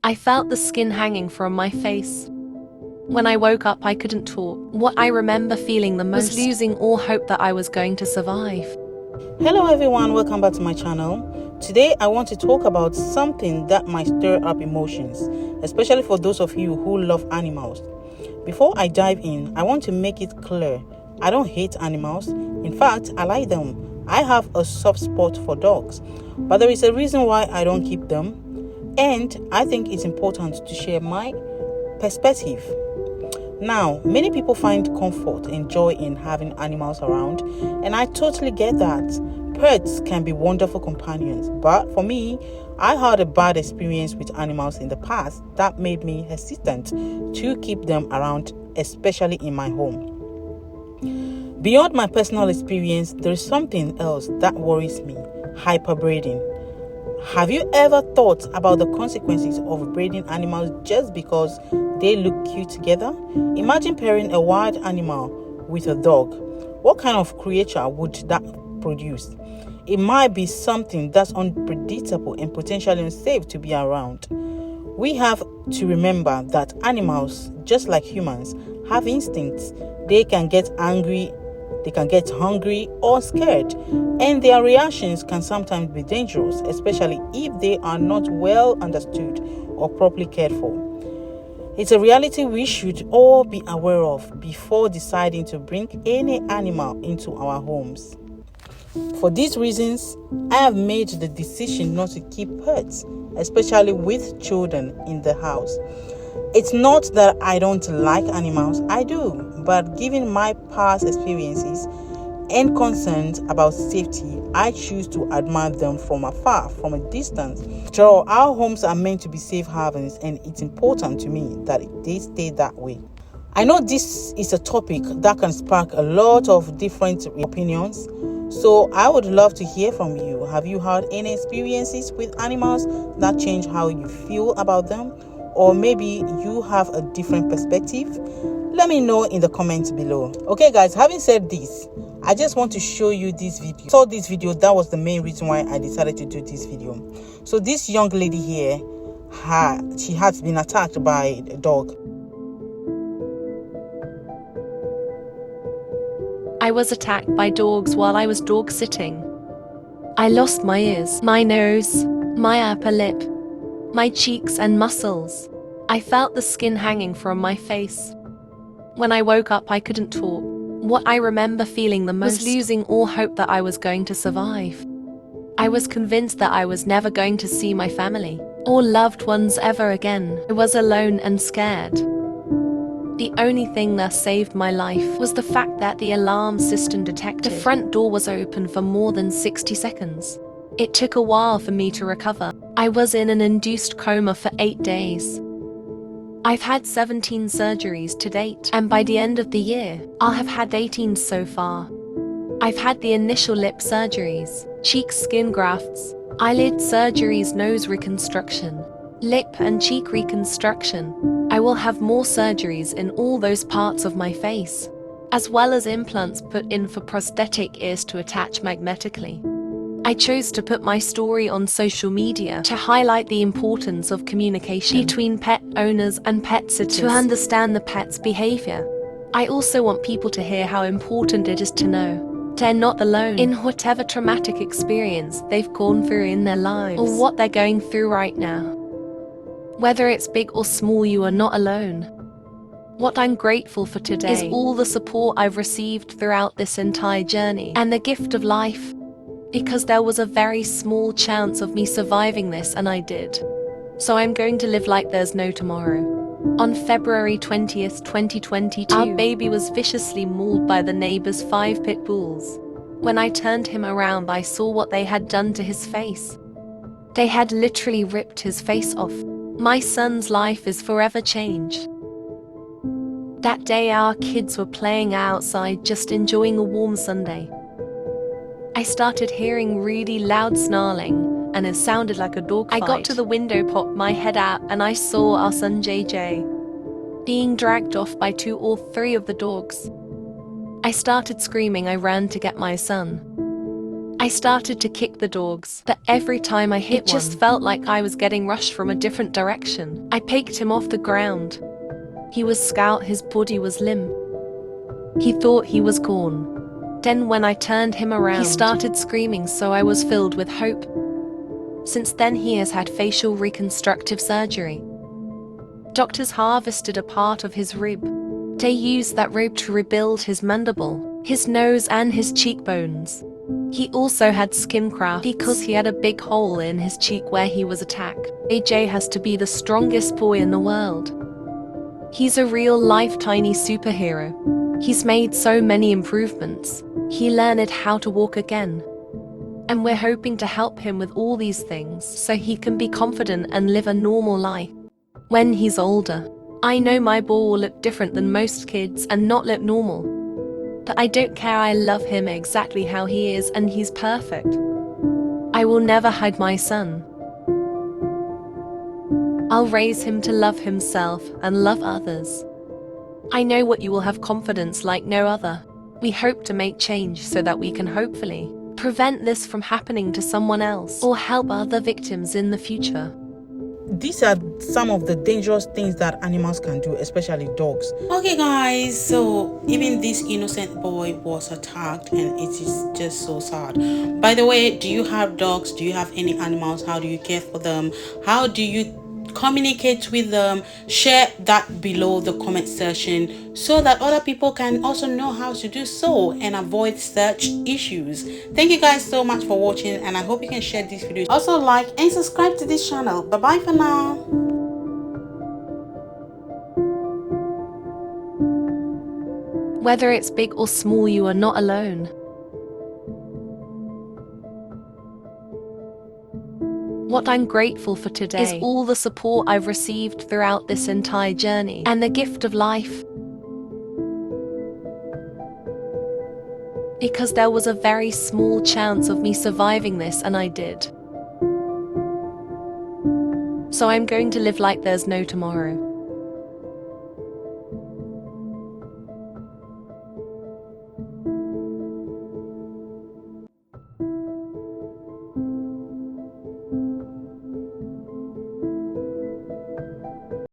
I felt the skin hanging from my face. When I woke up, I couldn't talk. What I remember feeling the most was losing all hope that I was going to survive. Hello everyone, welcome back to my channel. Today I want to talk about something that might stir up emotions, especially for those of you who love animals. Before I dive in, I want to make it clear, I don't hate animals. In fact, I like them. I have a soft spot for dogs, but there is a reason why I don't keep them, and I think it's important to share my perspective. Now, many people find comfort and joy in having animals around, and I totally get that. Pets can be wonderful companions, but for me, I had a bad experience with animals in the past that made me hesitant to keep them around, especially in my home. Beyond my personal experience, there is something else that worries me: hyperbreeding. Have you ever thought about the consequences of breeding animals just because they look cute together? Imagine pairing a wild animal with a dog. What kind of creature would that produce? It might be something that's unpredictable and potentially unsafe to be around. We have to remember that animals, just like humans, have instincts. They can get angry, they can get hungry or scared, and their reactions can sometimes be dangerous, especially if they are not well understood or properly cared for. It's a reality we should all be aware of before deciding to bring any animal into our homes. For these reasons, I have made the decision not to keep pets, especially with children in the house. It's not that I don't like animals, I do, but given my past experiences and concerns about safety, I choose to admire them from afar, from a distance. After all, our homes are meant to be safe havens, and it's important to me that they stay that way. I know this is a topic that can spark a lot of different opinions, so I would love to hear from you. Have you had any experiences with animals that change how you feel about them? Or maybe you have a different perspective? Let me know in the comments below. Okay guys, having said this, I just want to show you this video. I saw this video, that was the main reason why I decided to do this video. So this young lady here, she has been attacked by a dog. I was attacked by dogs while I was dog sitting. I lost my ears, my nose, my upper lip, my cheeks and muscles. I felt the skin hanging from my face. When I woke up, I couldn't talk. What I remember feeling the most was losing all hope that I was going to survive. I was convinced that I was never going to see my family or loved ones ever again. I was alone and scared. The only thing that saved my life was the fact that the alarm system detected the front door was open for more than 60 seconds. It took a while for me to recover. I was in an induced coma for 8 days. I've had 17 surgeries to date, and by the end of the year, I'll have had 18 so far. I've had the initial lip surgeries, cheek skin grafts, eyelid surgeries, nose reconstruction, lip and cheek reconstruction. I will have more surgeries in all those parts of my face, as well as implants put in for prosthetic ears to attach magnetically. I chose to put my story on social media to highlight the importance of communication between pet owners and pet sitters to understand the pet's behavior. I also want people to hear how important it is to know they're not alone in whatever traumatic experience they've gone through in their lives or what they're going through right now. Whether it's big or small, you are not alone. What I'm grateful for today is all the support I've received throughout this entire journey and the gift of life. Because there was a very small chance of me surviving this, and I did. So I'm going to live like there's no tomorrow. On February 20th, 2022, our baby was viciously mauled by the neighbor's 5 pit bulls. When I turned him around, I saw what they had done to his face. They had literally ripped his face off. My son's life is forever changed. That day, our kids were playing outside, just enjoying a warm Sunday. I started hearing really loud snarling, and it sounded like a dog fight. I got to the window, popped my head out, and I saw our son JJ being dragged off by 2 or 3 of the dogs. I started screaming. I ran to get my son. I started to kick the dogs, but every time I hit one, it just felt like I was getting rushed from a different direction. I picked him off the ground. He was Scout, his body was limp. He thought he was gone. Then when I turned him around, he started screaming, so I was filled with hope. Since then he has had facial reconstructive surgery. Doctors harvested a part of his rib. They used that rib to rebuild his mandible, his nose and his cheekbones. He also had skin graft because he had a big hole in his cheek where he was attacked. AJ has to be the strongest boy in the world. He's a real-life tiny superhero. He's made so many improvements. He learned how to walk again. And we're hoping to help him with all these things so he can be confident and live a normal life when he's older. I know my boy will look different than most kids and not look normal. But I don't care, I love him exactly how he is and he's perfect. I will never hide my son. I'll raise him to love himself and love others. I know what you will have confidence like no other. We hope to make change so that we can hopefully prevent this from happening to someone else or help other victims in the future. These are some of the dangerous things that animals can do, especially dogs. Okay guys, so even this innocent boy was attacked and it is just so sad. By the way, do you have dogs? Do you have any animals? How do you care for them? How do you communicate with them? Share that below the comment section so that other people can also know how to do so and avoid such issues. Thank you guys so much for watching, and I hope you can share this video. Also like and subscribe to this channel. Bye bye for now. Whether it's big or small, you are not alone. What I'm grateful for today is all the support I've received throughout this entire journey and the gift of life. Because there was a very small chance of me surviving this, and I did. So I'm going to live like there's no tomorrow.